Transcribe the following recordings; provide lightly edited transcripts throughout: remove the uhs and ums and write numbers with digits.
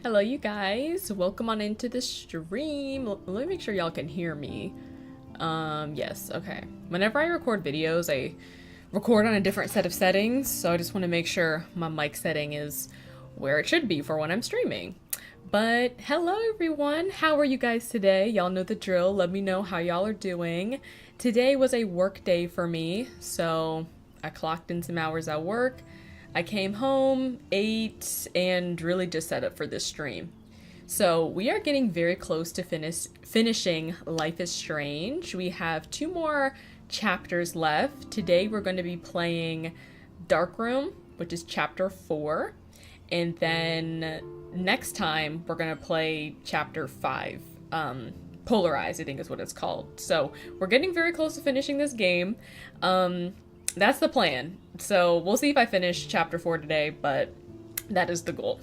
Hello, you guys. Welcome on into the stream. Let me make sure y'all can hear me. Yes, okay. Whenever I record videos, I record on a different set of settings, so I just want to make sure my mic setting is where it should be for when I'm streaming. But hello, everyone. How are you guys today? Y'all know the drill. Let me know how y'all are doing. Today was a work day for me, so I clocked in some hours at work. I came home, ate, and really just set up for this stream. So we are getting very close to finishing Life is Strange. We have 2 more chapters left. Today we're going to be playing Dark Room, which is chapter 4. And then next time we're going to play chapter 5. Polarized, I think is what it's called. So we're getting very close to finishing this game. That's the plan. So we'll see if I finish chapter 4 today, but that is the goal.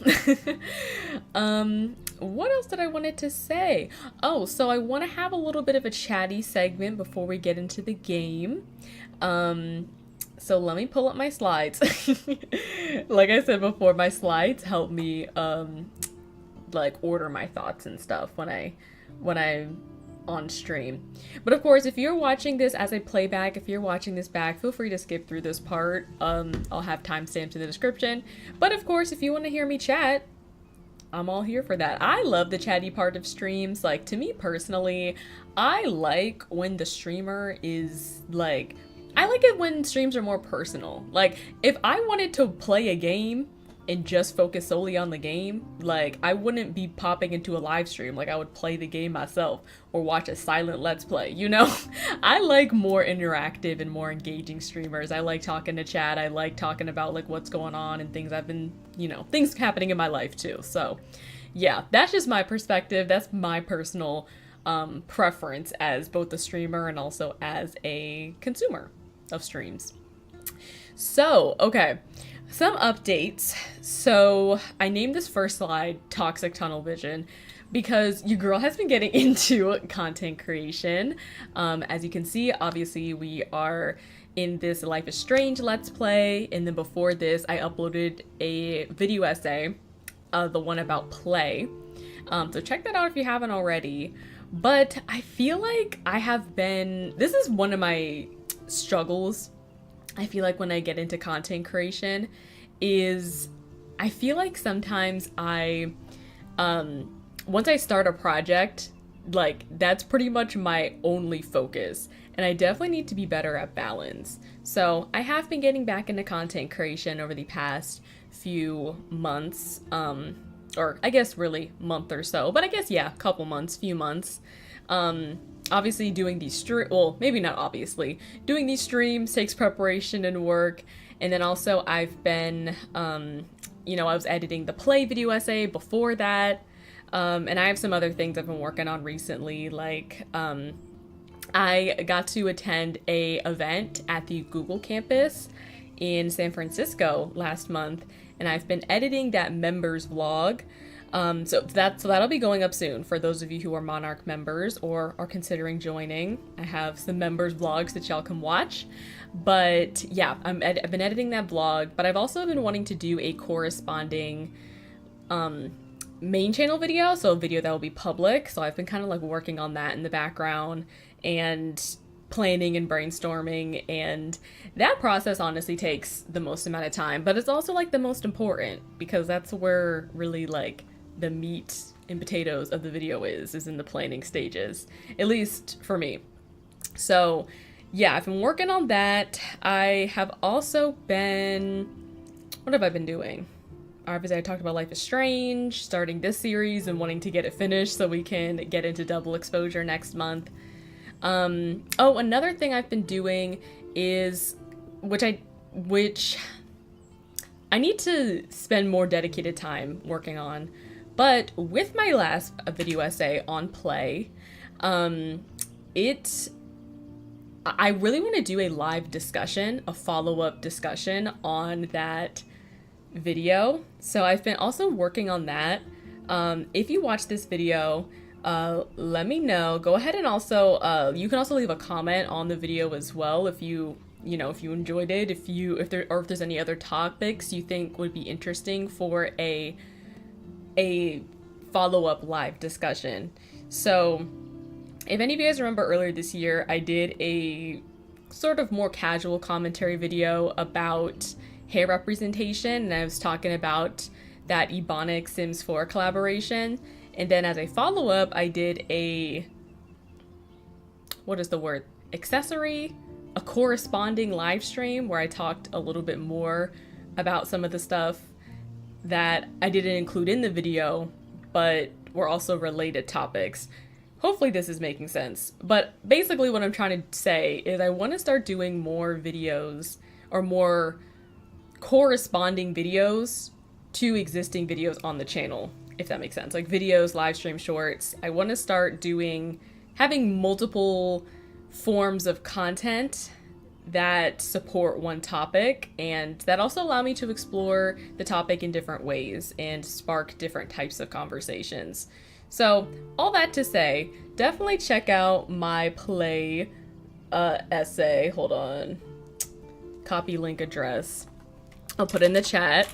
What else did I wanted to say? Oh, so I want to have a little bit of a chatty segment before we get into the game. So let me pull up my slides. Like I said before, my slides help me like order my thoughts and stuff when I on stream. But of course, if you're watching this as a playback, if you're watching this back, feel free to skip through this part. I'll have timestamps in the description. But of course, if you want to hear me chat, I'm all here for that. I love the chatty part of streams. Like, to me personally, I like when the streamer is like, I like it when streams are more personal. Like, if I wanted to play a game and just focus solely on the game, like, I wouldn't be popping into a live stream. Like, I would play the game myself or watch a silent let's play, you know? I like more interactive and more engaging streamers. I like talking to chat. I like talking about like what's going on and things I've been, you know, things happening in my life too. So yeah, that's just my perspective. That's my personal preference as both a streamer and also as a consumer of streams. So, okay. Some updates. So I named this first slide Toxic Tunnel Vision because your girl has been getting into content creation. As you can see, obviously we are in this Life is Strange Let's Play, and then before this I uploaded a video essay, the one about play. So check that out if you haven't already. But I feel like this is one of my struggles. I feel like when I get into content creation is I feel like sometimes once I start a project, like that's pretty much my only focus, and I definitely need to be better at balance. So I have been getting back into content creation over the past few months, or I guess really month or so, but I guess yeah, couple months, few months. Obviously doing these well, maybe not obviously. Doing these streams takes preparation and work. And then also I've been, you know, I was editing the play video essay before that. And I have some other things I've been working on recently. Like, I got to attend a event at the Google campus in San Francisco last month. And I've been editing that members vlog. So that'll be going up soon for those of you who are Monarch members or are considering joining. I have some members vlogs that y'all can watch. But yeah, I've been editing that vlog, but I've also been wanting to do a corresponding main channel video, so a video that will be public. So I've been kind of like working on that in the background and planning and brainstorming, and that process honestly takes the most amount of time, but it's also like the most important because that's where really like the meat and potatoes of the video is in the planning stages, at least for me. So yeah, I've been working on that. I have also been, what have I been doing? Obviously I talked about Life is Strange, starting this series and wanting to get it finished so we can get into double exposure next month. Oh, another thing I've been doing is, which I need to spend more dedicated time working on. But with my last video essay on play, I really want to do a live discussion, a follow-up discussion on that video. So I've been also working on that. If you watch this video, let me know. Go ahead and also, you can also leave a comment on the video as well if you enjoyed it, if there's any other topics you think would be interesting for a follow-up live discussion. So if any of you guys remember earlier this year, I did a sort of more casual commentary video about hair representation, and I was talking about that Ebonic Sims 4 collaboration. And then as a follow-up, I did a, what is the word? Accessory? A corresponding live stream where I talked a little bit more about some of the stuff that I didn't include in the video, but were also related topics. Hopefully this is making sense. But basically what I'm trying to say is I want to start doing more videos or more corresponding videos to existing videos on the channel, if that makes sense. Like videos, live stream, shorts. I want to start having multiple forms of content that support one topic and that also allow me to explore the topic in different ways and spark different types of conversations. So all that to say, definitely check out my play essay. Hold on. Copy link address. I'll put in the chat.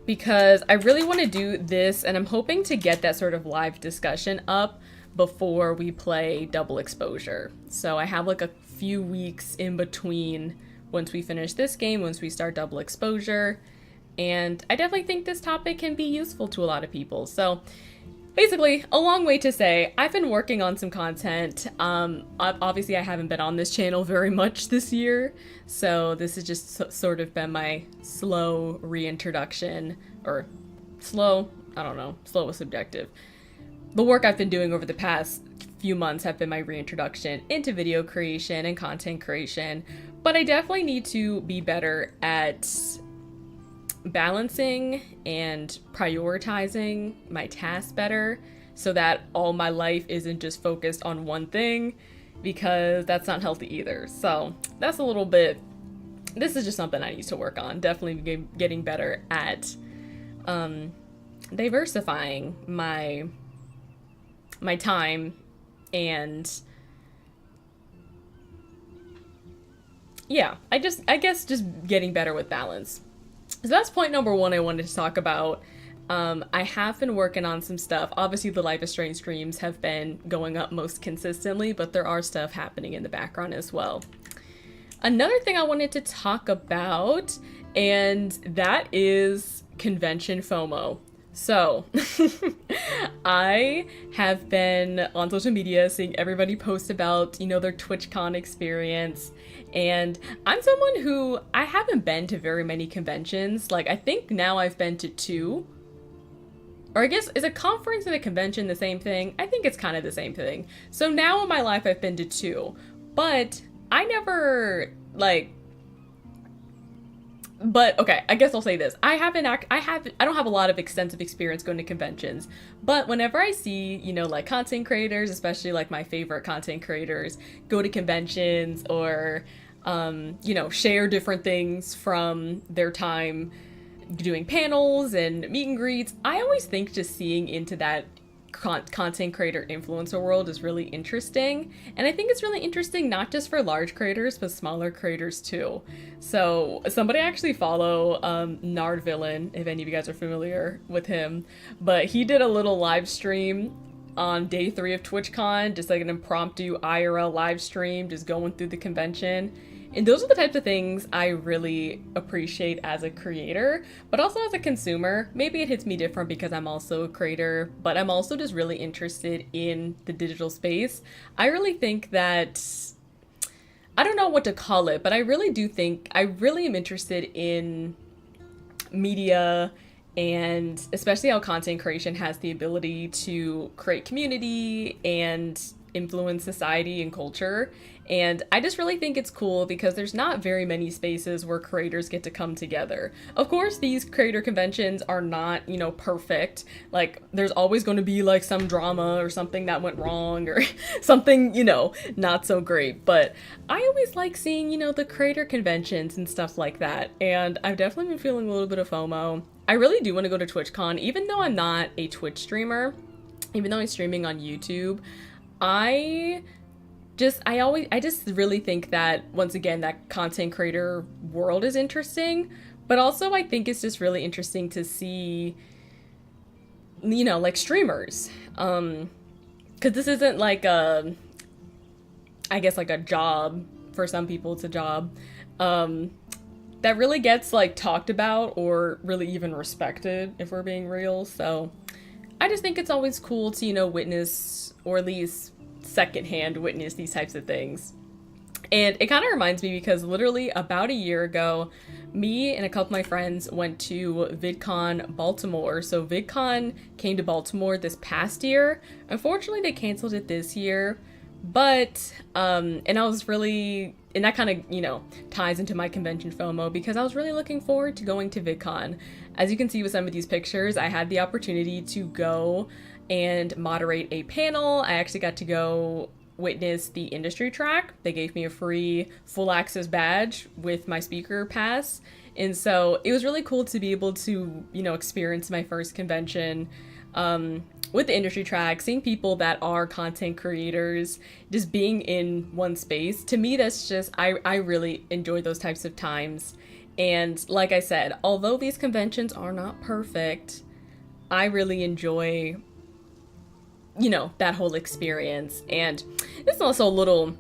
Because I really want to do this, and I'm hoping to get that sort of live discussion up before we play Double Exposure. So I have like a few weeks in between once we finish this game, once we start Double Exposure. And I definitely think this topic can be useful to a lot of people. So basically, a long way to say, I've been working on some content. Obviously, I haven't been on this channel very much this year. So this has just sort of been my slow reintroduction, or slow, I don't know, slow is subjective. The work I've been doing over the past few months have been my reintroduction into video creation and content creation. But I definitely need to be better at balancing and prioritizing my tasks better so that all my life isn't just focused on one thing, because that's not healthy either. So that's a little bit, this is just something I need to work on. Definitely getting better at diversifying my time, and yeah, I guess just getting better with balance. So that's point number one I wanted to talk about. I have been working on some stuff. Obviously, the Life is Strange streams have been going up most consistently, but there are stuff happening in the background as well. Another thing I wanted to talk about, and that is convention FOMO. So, I have been on social media seeing everybody post about, their TwitchCon experience. And I'm someone who, I haven't been to very many conventions. Like, I think now I've been to 2. Or I guess, is a conference and a convention the same thing? I think it's kind of the same thing. So now in my life I've been to 2. But I never, but okay, I guess I'll say this. I don't have a lot of extensive experience going to conventions, but whenever I see, content creators, especially like my favorite content creators, go to conventions or, share different things from their time doing panels and meet and greets, I always think just seeing into that content creator influencer world is really interesting. And I think it's really interesting not just for large creators but smaller creators too. So somebody I actually follow, Nard Villain, if any of you guys are familiar with him, but he did a little live stream on day 3 of TwitchCon, just like an impromptu IRL live stream, just going through the convention. And those are the types of things I really appreciate as a creator, but also as a consumer. Maybe it hits me different because I'm also a creator, but I'm also just really interested in the digital space. I really think that, I don't know what to call it, but I really am interested in media, and especially how content creation has the ability to create community and influence society and culture. And I just really think it's cool because there's not very many spaces where creators get to come together. Of course, these creator conventions are not, perfect. Like, there's always going to be like some drama or something that went wrong or something, not so great. But I always like seeing, the creator conventions and stuff like that. And I've definitely been feeling a little bit of FOMO. I really do want to go to TwitchCon, even though I'm not a Twitch streamer, even though I'm streaming on YouTube. I just really think that, once again, that content creator world is interesting, But also, I think it's just really interesting to see, you know, like streamers. Because this isn't like a, I guess, like a job. For some people, it's a job. Um, that really gets like talked about or really even respected, if we're being real. So I just think it's always cool to, you know, witness, or at least secondhand witness, these types of things. And it kind of reminds me because literally about a year ago, me and a couple of my friends went to VidCon Baltimore. So VidCon came to Baltimore this past year. Unfortunately, they canceled it this year. But, and I was really, and that kind of, you know, ties into my convention FOMO because I was really looking forward to going to VidCon. As you can see with some of these pictures, I had the opportunity to go and moderate a panel. I actually got to go witness the industry track. They gave me a free full access badge with my speaker pass. And so it was really cool to be able to, you know, experience my first convention with the industry track, seeing people that are content creators, just being in one space. To me, that's just, I really enjoy those types of times. And like I said, although these conventions are not perfect, I really enjoy, you know, that whole experience. And this is also a little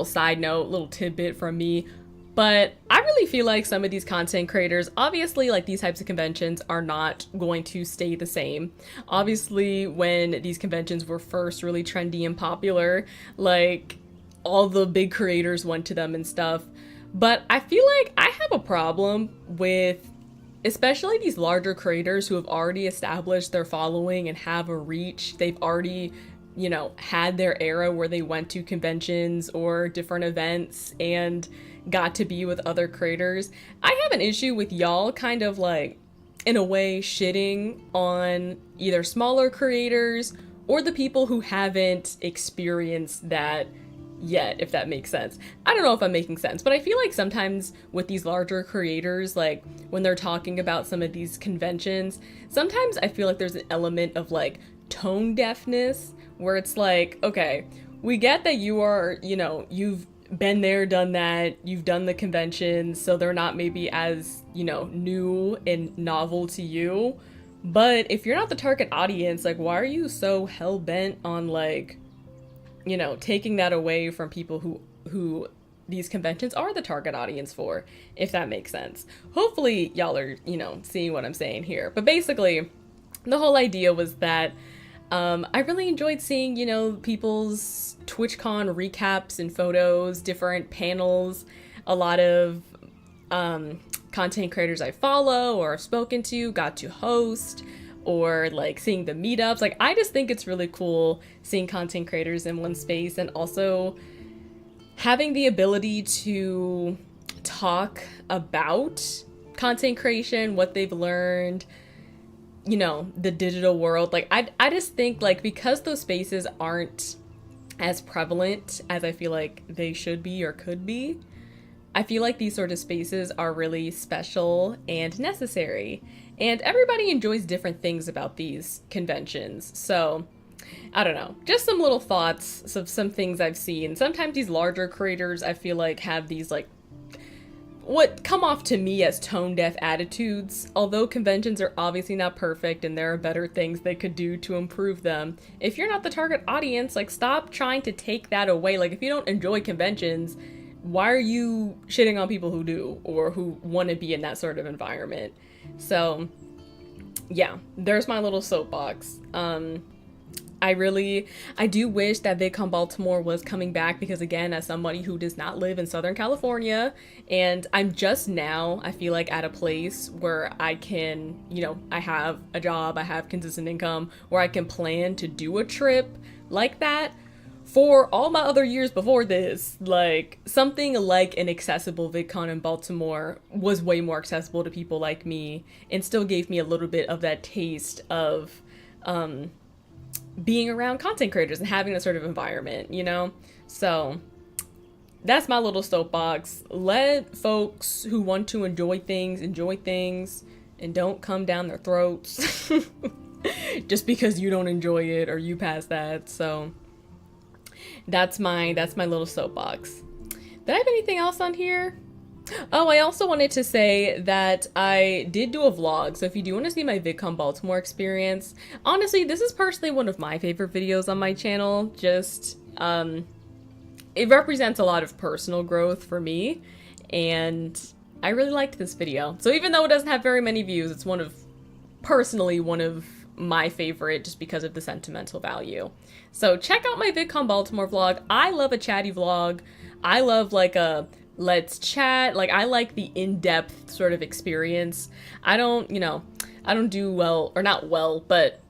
side note, little tidbit from me, but I really feel like some of these content creators, obviously, like these types of conventions are not going to stay the same. Obviously, when these conventions were first really trendy and popular, like all the big creators went to them and stuff. But I feel like I have a problem with especially these larger creators who have already established their following and have a reach. They've already, you know, had their era where they went to conventions or different events and got to be with other creators. I have an issue with y'all kind of like, in a way, shitting on either smaller creators or the people who haven't experienced that yet, if that makes sense. I don't know if I'm making sense, but I feel like sometimes with these larger creators, like when they're talking about some of these conventions, sometimes I feel like there's an element of like tone deafness where it's like, okay, we get that you are, you know, you've been there, done that, you've done the conventions, so they're not maybe as, you know, new and novel to you. But if you're not the target audience, like, why are you so hell-bent on, like, you know, taking that away from people who these conventions are the target audience for, if that makes sense. Hopefully y'all are, you know, seeing what I'm saying here. But basically, the whole idea was that I really enjoyed seeing, you know, people's TwitchCon recaps and photos, different panels, a lot of content creators I follow or have spoken to got to host, or like seeing the meetups. Like, I just think it's really cool seeing content creators in one space and also having the ability to talk about content creation, what they've learned, you know, the digital world. Like, I just think, like, because those spaces aren't as prevalent as I feel like they should be or could be, I feel like these sort of spaces are really special and necessary. And everybody enjoys different things about these conventions. So, I don't know. Just some little thoughts of some things I've seen. Sometimes these larger creators, I feel like, have these, like, what come off to me as tone-deaf attitudes. Although conventions are obviously not perfect and there are better things they could do to improve them, if you're not the target audience, like, stop trying to take that away. Like, if you don't enjoy conventions, why are you shitting on people who do or who want to be in that sort of environment? So, yeah, there's my little soapbox. I do wish that VidCon Baltimore was coming back because, again, as somebody who does not live in Southern California, and I'm just now, I feel like, at a place where I can, you know, I have a job, I have consistent income, where I can plan to do a trip like that. For all my other years before this, like, something like an accessible VidCon in Baltimore was way more accessible to people like me and still gave me a little bit of that taste of, being around content creators and having that sort of environment, you know? So that's my little soapbox. Let folks who want to enjoy things, and don't come down their throats just because you don't enjoy it or you pass that. So that's my little soapbox. Did I have anything else on here? Oh, I also wanted to say that I did do a vlog, so if you do want to see my VidCon Baltimore experience, honestly, this is personally one of my favorite videos on my channel. Just, it represents a lot of personal growth for me, and I really liked this video. So even though it doesn't have very many views, it's personally one of my favorite just because of the sentimental value. So check out my VidCon Baltimore vlog. I love a chatty vlog. I love like a let's chat. Like I like the in-depth sort of experience. I don't, I don't do well, or not well, but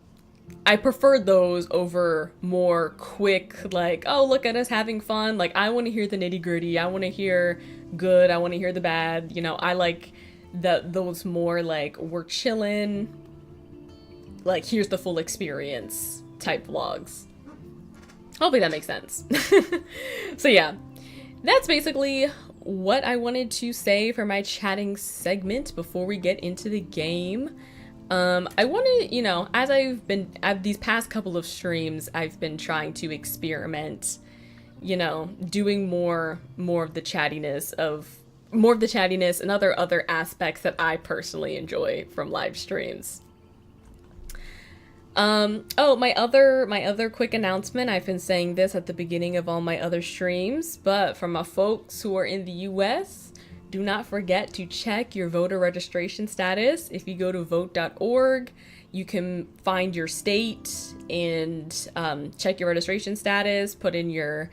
I prefer those over more quick, like, oh, look at us having fun. Like, I want to hear the nitty gritty. I want to hear good. I want to hear the bad. I like those more like, we're chilling, like, here's the full experience type vlogs. Hopefully that makes sense. So yeah, that's basically what I wanted to say for my chatting segment before we get into the game. I want to, as these past couple of streams, I've been trying to experiment, doing more of the chattiness and other aspects that I personally enjoy from live streams. Oh, my other quick announcement. I've been saying this at the beginning of all my other streams, but for my folks who are in the US, do not forget to check your voter registration status. If you go to vote.org, you can find your state and check your registration status, put in your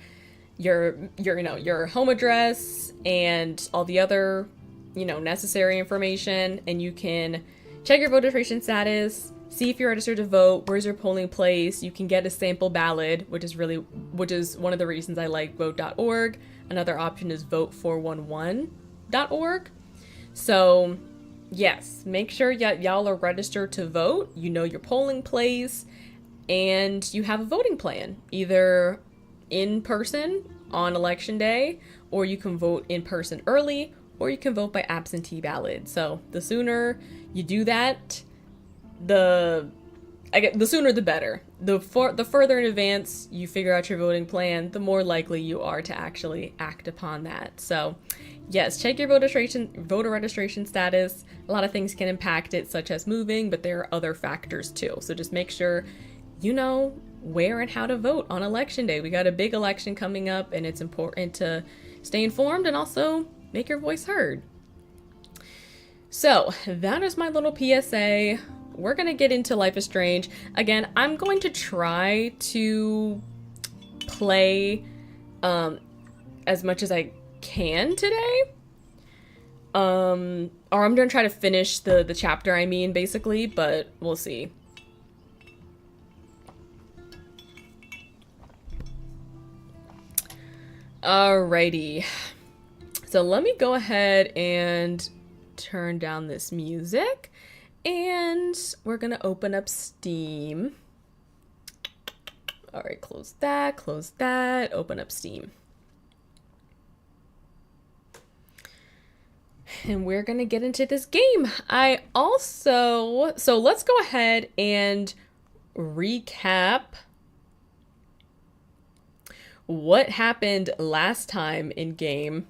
home address and all the other, necessary information, and you can check your voter registration status, see if you're registered to vote, where's your polling place. You can get a sample ballot, which is one of the reasons I like vote.org. Another option is vote411.org. So yes, make sure y'all are registered to vote, you know your polling place, and you have a voting plan, either in person on election day, or you can vote in person early, or you can vote by absentee ballot. So the sooner you do that, the sooner the better. The further in advance you figure out your voting plan, the more likely you are to actually act upon that. So yes, check your voter registration status. A lot of things can impact it, such as moving, but there are other factors too. So just make sure you know where and how to vote on election day. We got a big election coming up, and it's important to stay informed and also make your voice heard. So that is my little PSA. We're gonna get into Life is Strange. Again, I'm going to try to play as much as I can today. Or I'm gonna try to finish the chapter, basically, but we'll see. Alrighty. So let me go ahead and turn down this music. And we're gonna open up Steam. All right, close that, open up Steam. And we're gonna get into this game. So let's go ahead and recap what happened last time in game.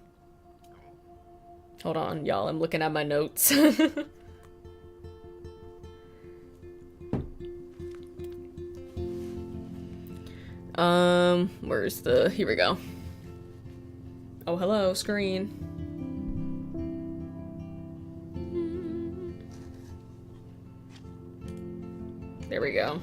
Hold on, y'all, I'm looking at my notes. Here we go. Oh, hello, screen. There we go.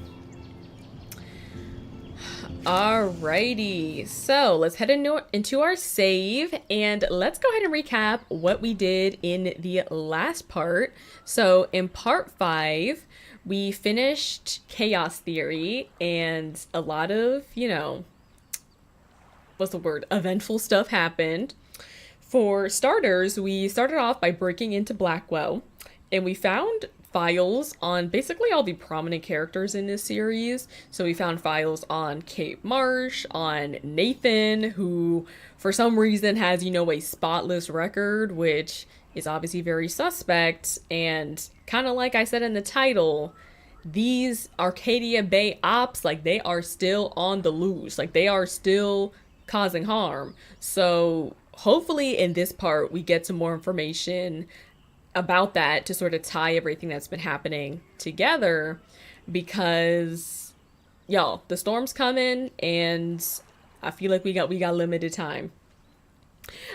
Alrighty, so let's head into our save, and let's go ahead and recap what we did in the last part. So in part 5, we finished Chaos Theory, and a lot of, eventful stuff happened. For starters, we started off by breaking into Blackwell, and we found files on basically all the prominent characters in this series. So we found files on Kate Marsh, on Nathan, who for some reason has, a spotless record, which is obviously very suspect. And kind of like I said in the title, these Arcadia Bay ops, like, they are still on the loose. Like, they are still causing harm. So hopefully in this part we get some more information about that to sort of tie everything that's been happening together, because y'all, the storm's coming and I feel like we got limited time.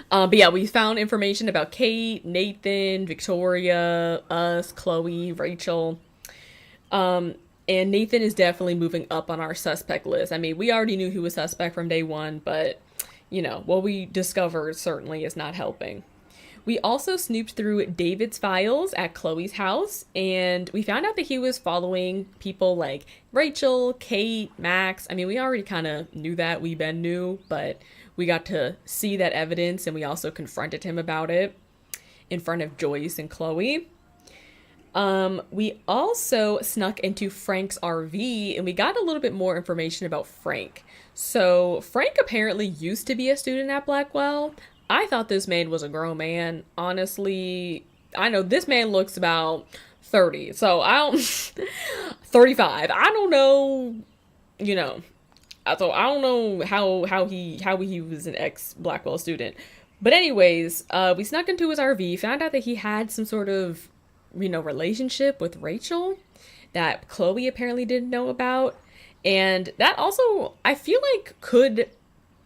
But yeah, we found information about Kate, Nathan, Victoria, us, Chloe, Rachel. And Nathan is definitely moving up on our suspect list. I mean, we already knew he was suspect from day one, but, you know, what we discovered certainly is not helping. We also snooped through David's files at Chloe's house, and we found out that he was following people like Rachel, Kate, Max. I mean, we already kind of knew that. We been knew, but we got to see that evidence, and we also confronted him about it in front of Joyce and Chloe. We also snuck into Frank's RV, and we got a little bit more information about Frank. So Frank apparently used to be a student at Blackwell. I thought this man was a grown man. Honestly, I know this man looks about 30. So I don't 35. I don't know, you know. So I don't know how he was an ex Blackwell student. But anyways, we snuck into his RV, found out that he had some sort of, you know, relationship with Rachel that Chloe apparently didn't know about. And that also, I feel like, could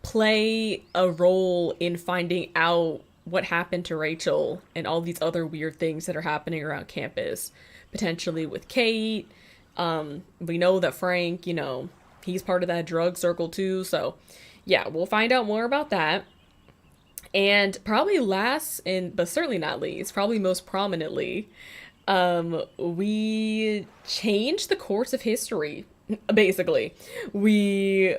play a role in finding out what happened to Rachel and all these other weird things that are happening around campus, potentially with Kate. We know that Frank, you know, he's part of that drug circle too. So yeah, we'll find out more about that. And probably last, but certainly not least, probably most prominently, we changed the course of history. Basically, we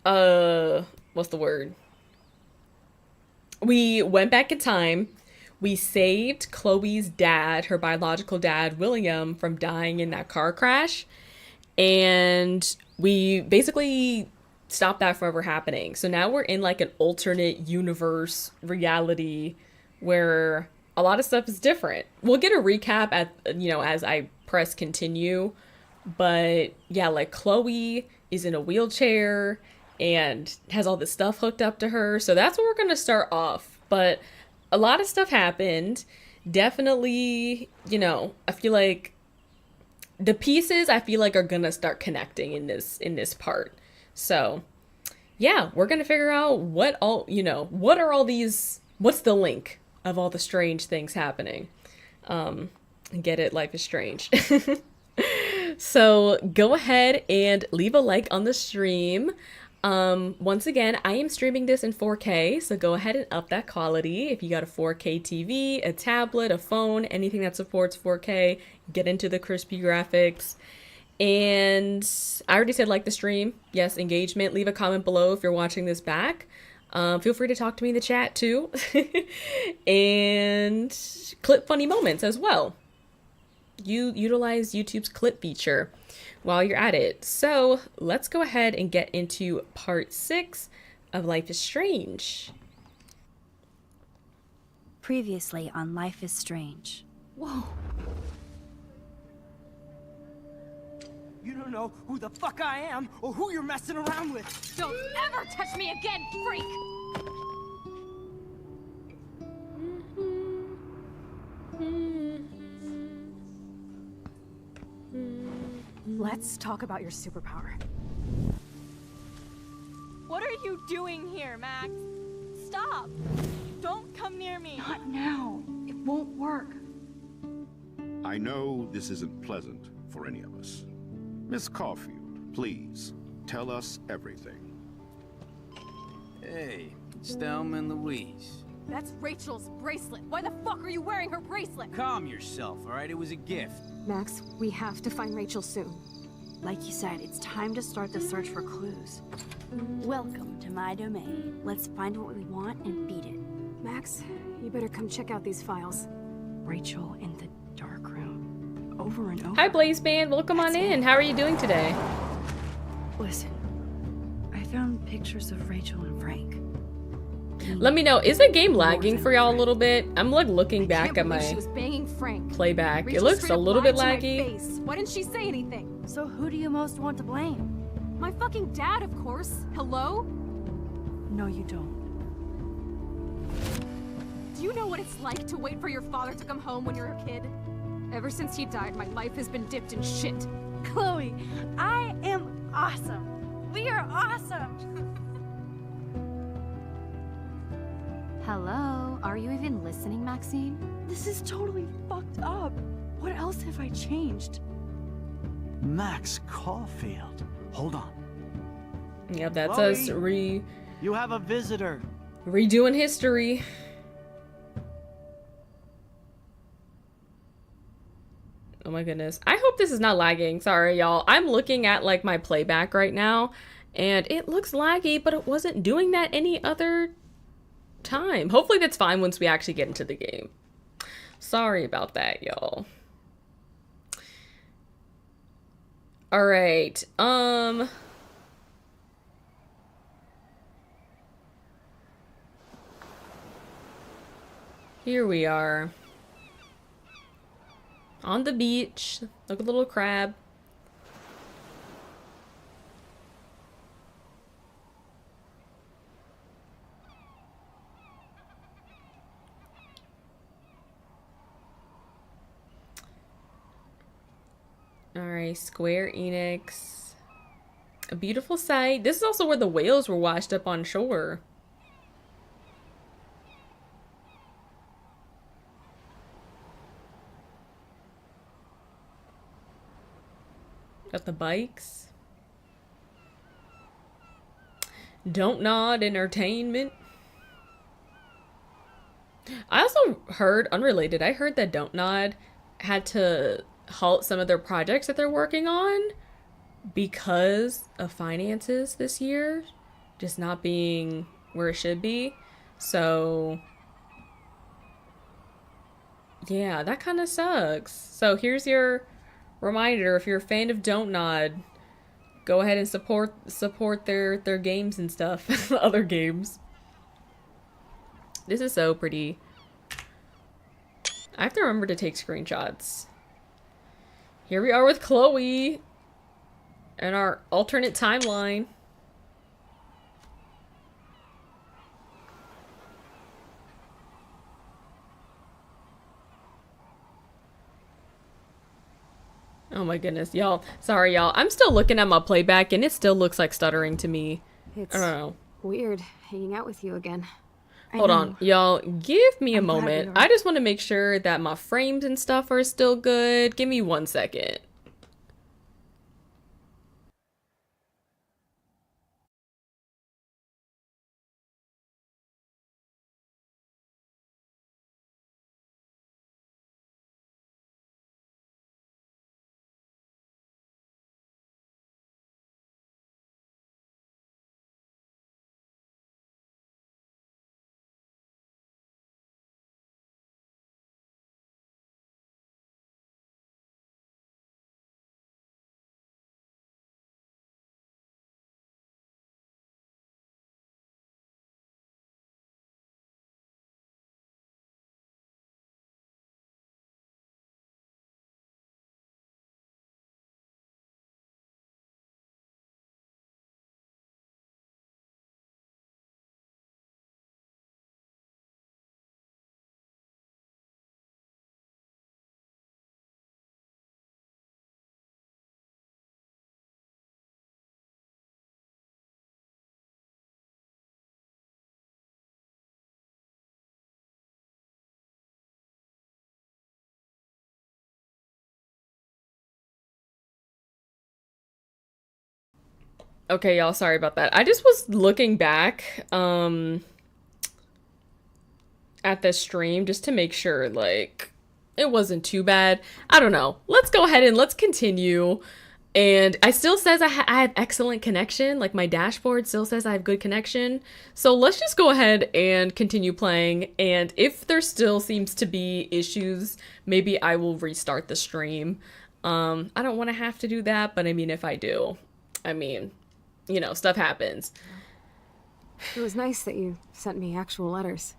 what's the word? We went back in time. We saved Chloe's dad, her biological dad, William, from dying in that car crash. And we basically stopped that from ever happening. So now we're in like an alternate universe reality where a lot of stuff is different. We'll get a recap at, you know, as I press continue. But yeah, like Chloe is in a wheelchair and has all this stuff hooked up to her. So that's where we're going to start off. But a lot of stuff happened. Definitely, you know, I feel like the pieces I feel like are going to start connecting in this part. So yeah, we're going to figure out what all, you know, what are all these, what's the link of all the strange things happening? Get it? Life is strange. So go ahead and leave a like on the stream. Once again, I am streaming this in 4K, so go ahead and up that quality. If you got a 4K TV, a tablet, a phone, anything that supports 4K, get into the crispy graphics. And I already said like the stream. Yes, engagement. Leave a comment below if you're watching this back. Feel free to talk to me in the chat too. And clip funny moments as well. You utilize YouTube's clip feature while you're at it. So let's go ahead and get into part 6 of Life is Strange. Previously on Life is Strange. Whoa. You don't know who the fuck I am or who you're messing around with. Don't ever touch me again, freak! Let's talk about your superpower. What are you doing here, Max? Stop! Don't come near me! Not now. It won't work. I know this isn't pleasant for any of us. Miss Caulfield, please, tell us everything. Hey, it's Thelma and Louise. That's Rachel's bracelet! Why the fuck are you wearing her bracelet? Calm yourself, all right? It was a gift. Max, we have to find Rachel soon. Like you said, it's time to start the search for clues. Welcome to my domain. Let's find what we want and beat it. Max, you better come check out these files. Rachel in the dark room. Over and over. Hi Blaze Band, welcome on in. How are you doing today? Listen, I found pictures of Rachel and Frank. Let me know, is the game lagging for y'all a little bit? I'm like looking back at my She was banging Frank. playback. Rachel It looks straight a up little bit lied to my laggy. face. Why didn't she say anything? So who do you most want to blame? My fucking dad, of course. Hello? No, you don't. Do you know what it's like to wait for your father to come home when you're a kid? Ever since he died, my life has been dipped in shit. Chloe, I am awesome. We are awesome. Hello? Are you even listening, Maxine? This is totally fucked up. What else have I changed? Max Caulfield. Hold on. Yep, that's Chloe, us you have a visitor. redoing history. Oh my goodness. I hope this is not lagging. Sorry, y'all. I'm looking at like my playback right now and it looks laggy, but it wasn't doing that any other time. Hopefully that's fine once we actually get into the game. Sorry about that, y'all. All right. Here we are. On the beach. Look at the little crab. Alright, Square Enix. A beautiful sight. This is also where the whales were washed up on shore. Got the bikes. Don't Nod Entertainment. I also heard, unrelated, I heard that Don't Nod had to halt some of their projects that they're working on because of finances this year just not being where it should be. So yeah, that kind of sucks. So here's your reminder, if you're a fan of Don't Nod, go ahead and support their games and stuff. Other games. This is so pretty. I have to remember to take screenshots. Here we are with Chloe and our alternate timeline. Oh my goodness, y'all. Sorry, y'all. I'm still looking at my playback and it still looks like stuttering to me. It's I don't know. weird hanging out with you again. Hold on, y'all. Give me a I'm glad we moment. are. I just want to make sure that my frames and stuff are still good. Give me 1 second. Okay, y'all, sorry about that. I just was looking back at the stream just to make sure, like, it wasn't too bad. I don't know. Let's go ahead and let's continue. And I still says I have excellent connection. Like, my dashboard still says I have good connection. So let's just go ahead and continue playing. And if there still seems to be issues, maybe I will restart the stream. I don't want to have to do that, but I mean, if I do, I mean, you know, stuff happens. It was nice that you sent me actual letters.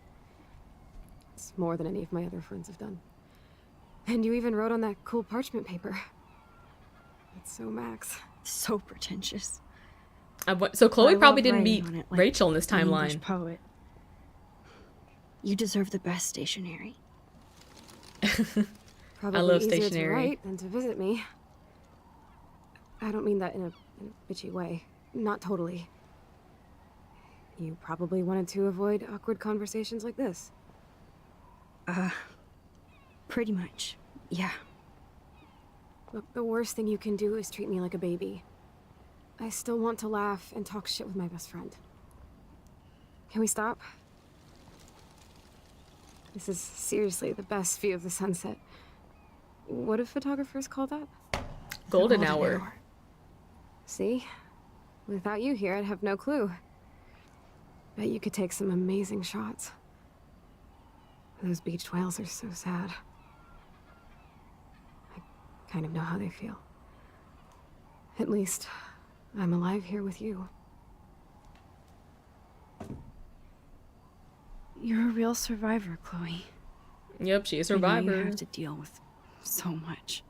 It's more than any of my other friends have done. And you even wrote on that cool parchment paper. It's so Max. So pretentious. So Chloe I probably love didn't writing meet on it like Rachel in this an English timeline. poet. You deserve the best stationery. Probably I love easier to stationery. write than to visit me. I don't mean that in a bitchy way. Not totally. You probably wanted to avoid awkward conversations like this. Pretty much. Yeah. Look, the worst thing you can do is treat me like a baby. I still want to laugh and talk shit with my best friend. Can we stop? This is seriously the best view of the sunset. What do photographers call that? Golden hour. See? Without you here, I'd have no clue. Bet you could take some amazing shots. Those beached whales are so sad. I kind of know how they feel. At least, I'm alive here with you. You're a real survivor, Chloe. Yep, she's a I know survivor. you have to deal with so much.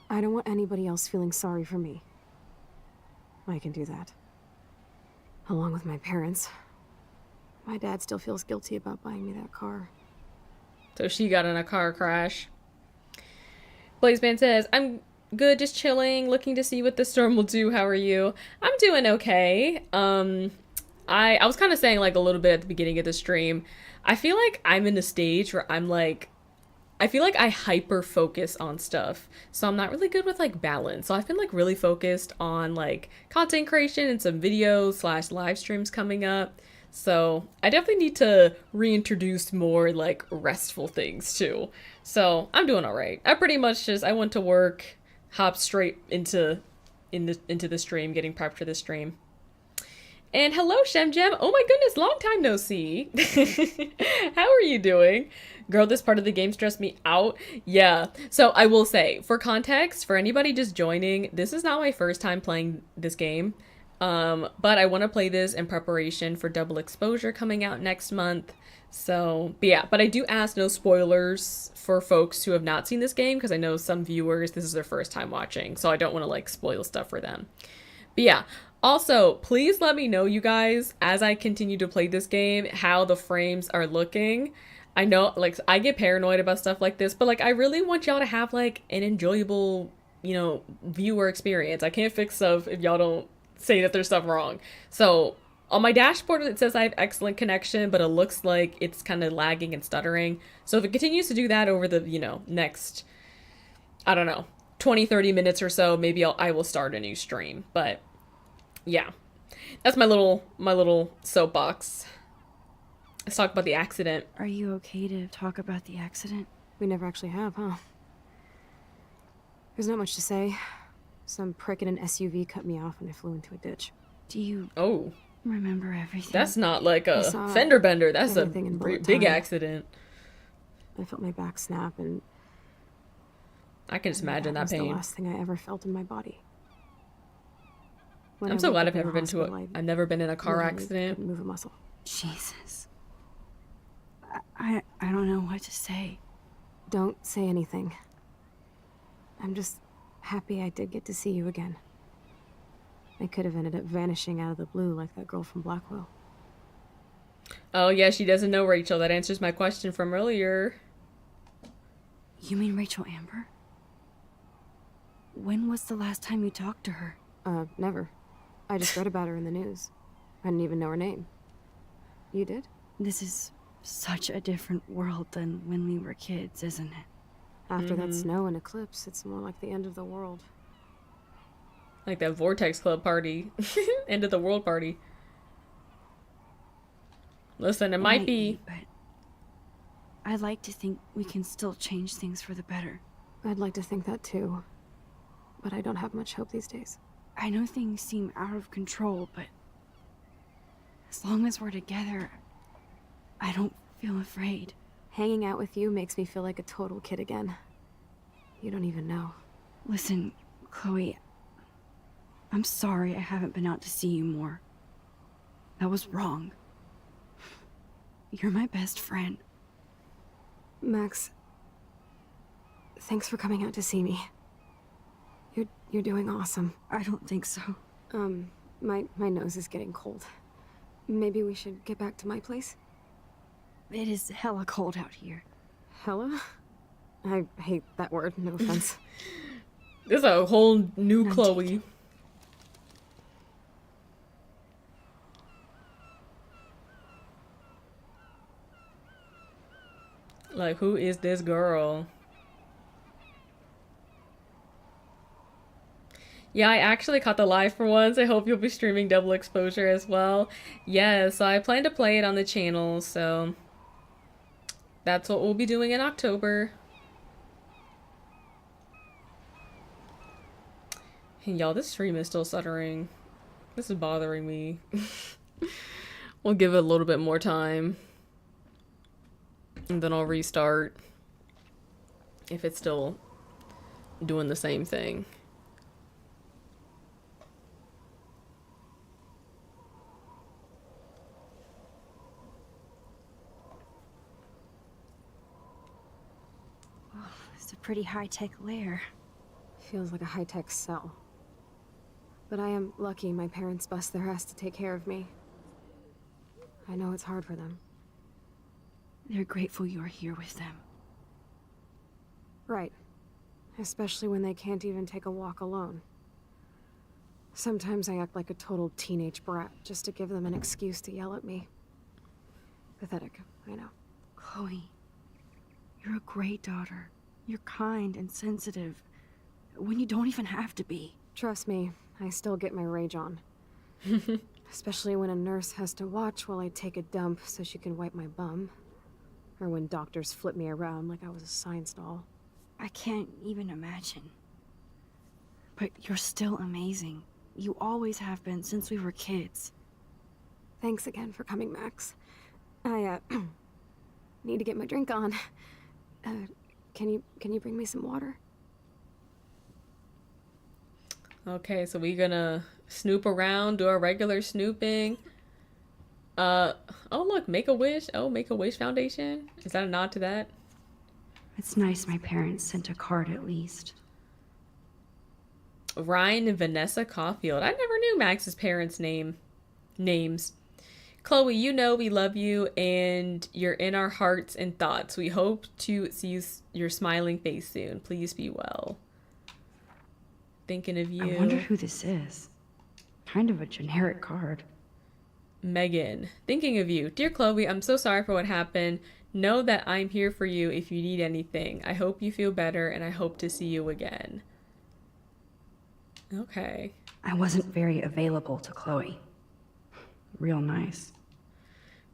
I don't want anybody else feeling sorry for me. I can do that. Along with my parents. My dad still feels guilty about buying me that car. So she got in a car crash. Blazeman says, I'm good, just chilling, looking to see what the storm will do. How are you? I'm doing okay. I was kind of saying like a little bit at the beginning of the stream. I feel like I'm in a stage where I'm like, I feel like I hyper focus on stuff. So I'm not really good with like balance. So I've been like really focused on like content creation and some videos / live streams coming up. So I definitely need to reintroduce more like restful things too. So I'm doing all right. I pretty much just, I went to work, hopped straight into the stream, getting prepped for the stream. And hello, Shemjem. Oh my goodness, long time no see. How are you doing? Girl, this part of the game stressed me out. Yeah. So I will say, for context, for anybody just joining, this is not my first time playing this game. But I want to play this in preparation for Double Exposure coming out next month. So, but yeah, but I do ask no spoilers for folks who have not seen this game, because I know some viewers, this is their first time watching, so I don't want to like spoil stuff for them. But yeah, also, please let me know, you guys, as I continue to play this game, how the frames are looking. I know, like, I get paranoid about stuff like this, but like, I really want y'all to have like an enjoyable, you know, viewer experience. I can't fix stuff if y'all don't say that there's stuff wrong. So on my dashboard it says I have excellent connection, but it looks like it's kind of lagging and stuttering. So if it continues to do that over the, you know, next, I don't know, 20-30 minutes or so, maybe I will start a new stream. But yeah, that's my little soapbox. Let's talk about the accident. Are you okay to talk about the accident? We never actually have, huh? There's not much to say. Some prick in an SUV cut me off and I flew into a ditch. Do you Oh, remember everything? that's not like a saw fender bender. That's a everything in bullet big time. accident. I felt my back snap, and I can just imagine that was the pain. last thing I ever felt in my body. When I'm I so woke glad up I've in never the been to hospital, I've never been in a car literally accident. couldn't move a muscle. Jesus. I don't know what to say. Don't say anything. I'm just happy I did get to see you again. I could have ended up vanishing out of the blue like that girl from Blackwell. Oh yeah, she doesn't know Rachel. That answers my question from earlier. You mean Rachel Amber? When was the last time you talked to her? Never. I just read about her in the news. I didn't even know her name. You did? This is such a different world than when we were kids, isn't it? After that snow and eclipse, it's more like the end of the world. Like that Vortex Club party. End of the world party. Listen, it might be... but I'd like to think we can still change things for the better. I'd like to think that too. But I don't have much hope these days. I know things seem out of control, but as long as we're together, I don't feel afraid. Hanging out with you makes me feel like a total kid again. You don't even know. Listen, Chloe, I'm sorry I haven't been out to see you more. That was wrong. You're my best friend. Max, thanks for coming out to see me. You're doing awesome. I don't think so. My nose is getting cold. Maybe we should get back to my place? It is hella cold out here. Hella? I hate that word, no offense. There's a whole new None Chloe. taken. Like, who is this girl? Yeah, I actually caught the live for once. I hope you'll be streaming Double Exposure as well. Yeah, so I plan to play it on the channel, so that's what we'll be doing in October. And y'all, this stream is still stuttering. This is bothering me. We'll give it a little bit more time. And then I'll restart if it's still doing the same thing. It's a pretty high-tech lair. Feels like a high-tech cell. But I am lucky my parents bust their ass to take care of me. I know it's hard for them. They're grateful you're here with them. Right. Especially when they can't even take a walk alone. Sometimes I act like a total teenage brat just to give them an excuse to yell at me. Pathetic, I know. Chloe, you're a great daughter. You're kind and sensitive. When you don't even have to be. Trust me, I still get my rage on. Especially when a nurse has to watch while I take a dump so she can wipe my bum. Or when doctors flip me around like I was a science doll. I can't even imagine. But you're still amazing. You always have been since we were kids. Thanks again for coming, Max. I, need to get my drink on. Can you bring me some water? Okay, so we're gonna snoop around, do our regular snooping. Oh look, Make-A-Wish. Oh, Make-A-Wish Foundation. Is that a nod to that? It's nice my parents sent a card at least. Ryan and Vanessa Caulfield. I never knew Max's parents' names. Chloe, you know we love you and you're in our hearts and thoughts. We hope to see your smiling face soon. Please be well. Thinking of you. I wonder who this is. Kind of a generic card. Megan, thinking of you. Dear Chloe, I'm so sorry for what happened. Know that I'm here for you if you need anything. I hope you feel better and I hope to see you again. Okay. I wasn't very available to Chloe. Real nice.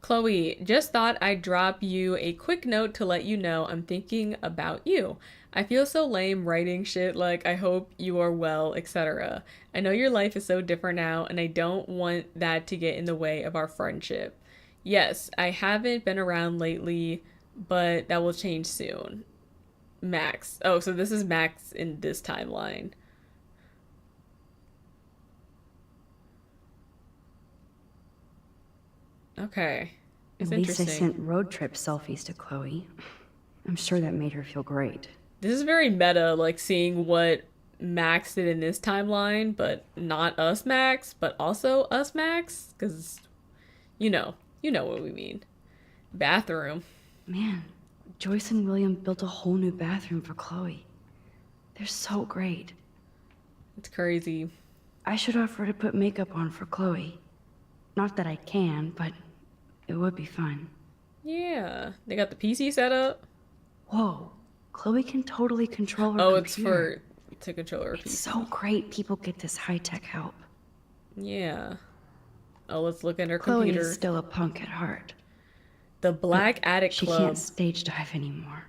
Chloe, just thought I'd drop you a quick note to let you know I'm thinking about you. I feel so lame writing shit like I hope you are well, etc. I know your life is so different now and I don't want that to get in the way of our friendship. Yes, I haven't been around lately, but that will change soon. Max. Oh, so this is Max in this timeline. Okay. It's At least I interesting. sent road trip selfies to Chloe. I'm sure that made her feel great. This is very meta, like seeing what Max did in this timeline, but not us Max, but also us Max, because you know what we mean. Bathroom. Man, Joyce and William built a whole new bathroom for Chloe. They're so great. It's crazy. I should offer to put makeup on for Chloe. Not that I can, but it would be fun. Yeah, they got the PC set up. Whoa, Chloe can totally control her Oh, computer. it's to control her PC. It's so great people get this high-tech help. Yeah. Oh, let's look at her Chloe computer. is still a punk at heart. The Black Attic She Club. can't stage dive anymore.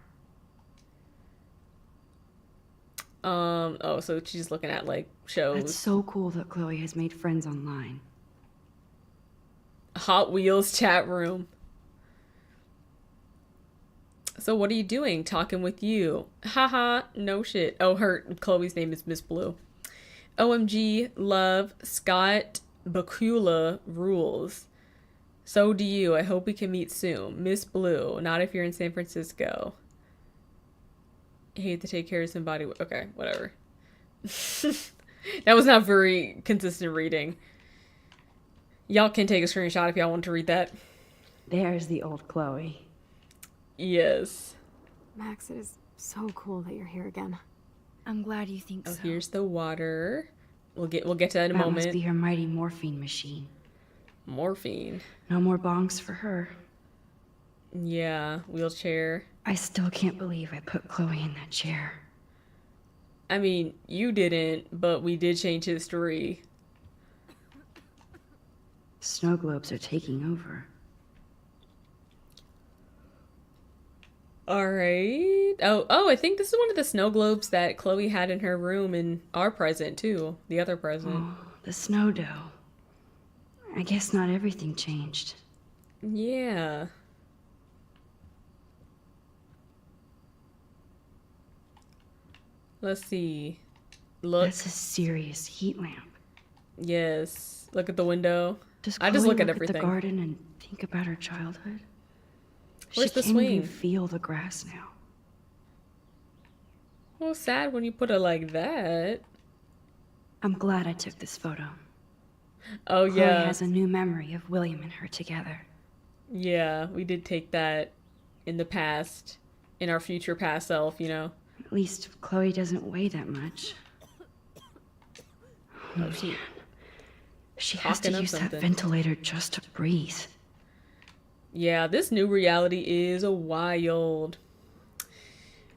Oh, so she's looking at like shows. It's so cool that Chloe has made friends online. Hot Wheels chat room. So what are you doing? Talking with you. Haha, no shit. Oh, Chloe's name is Miss Blue. OMG, love, Scott Bakula rules. So do you. I hope we can meet soon. Miss Blue, not if you're in San Francisco. Hate to take care of somebody. Okay, whatever. That was not very consistent reading. Y'all can take a screenshot if y'all want to read that. There's the old Chloe. Yes. Max, it is so cool that you're here again. I'm glad you think Oh, so. here's the water. We'll get to that in a That moment. must be her mighty morphine machine. Morphine. No more bongs for her. Yeah, wheelchair. I still can't believe I put Chloe in that chair. I mean, you didn't, but we did change history. Snow globes are taking over. Alright. Oh, I think this is one of the snow globes that Chloe had in her room in our present, too. The other present. Oh, the snow dough. I guess not everything changed. Yeah. Let's see. Look. That's a serious heat lamp. Yes. Look at the window. Does I just Chloe look at everything. the garden and think about her childhood? Where's the She can't even swing? feel the grass now. Well, sad when you put it like that. I'm glad I took this photo. Oh, Chloe yeah. has a new memory of William and her together. Yeah, we did take that in the past. In our future past self, you know. At least Chloe doesn't weigh that much. Oh, she- man. She has to Talking up use that something. ventilator just to breathe. Yeah, this new reality is wild.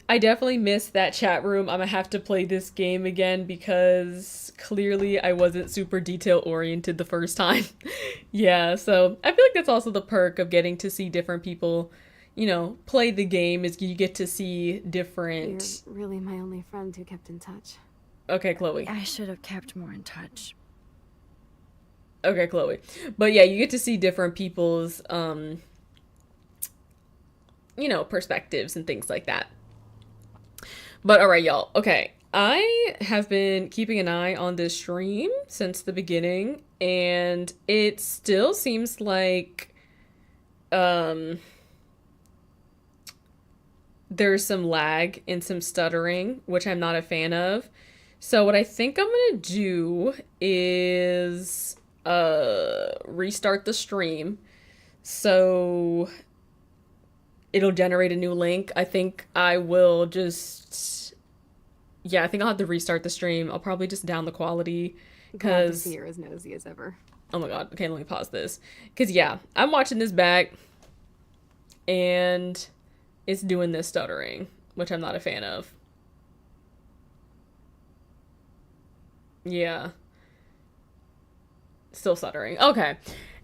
I definitely missed that chat room. I'm gonna have to play this game again because clearly I wasn't super detail oriented the first time. Yeah, so I feel like that's also the perk of getting to see different people, you know, play the game is you get to see different... You're really my only friend who kept in touch. Okay, Chloe. I should have kept more in touch. Okay, Chloe. But yeah, you get to see different people's, you know, perspectives and things like that. But alright, y'all. Okay, I have been keeping an eye on this stream since the beginning, and it still seems like, there's some lag and some stuttering, which I'm not a fan of. So what I think I'm gonna do is restart the stream so it'll generate a new link. I think I will just, yeah, I think I'll have to restart the stream. I'll probably just down the quality Glad to because, see you're as nosy as ever. oh my god, okay, let me pause this because yeah, I'm watching this back and it's doing this stuttering, which I'm not a fan of. Yeah. Still stuttering. Okay.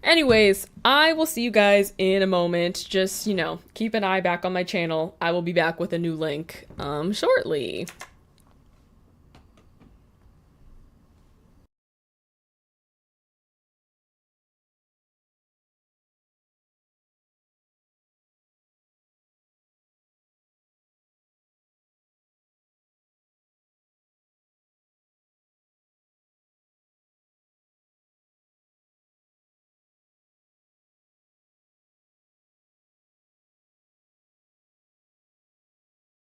Anyways, I will see you guys in a moment. Just, you know, keep an eye back on my channel. I will be back with a new link shortly.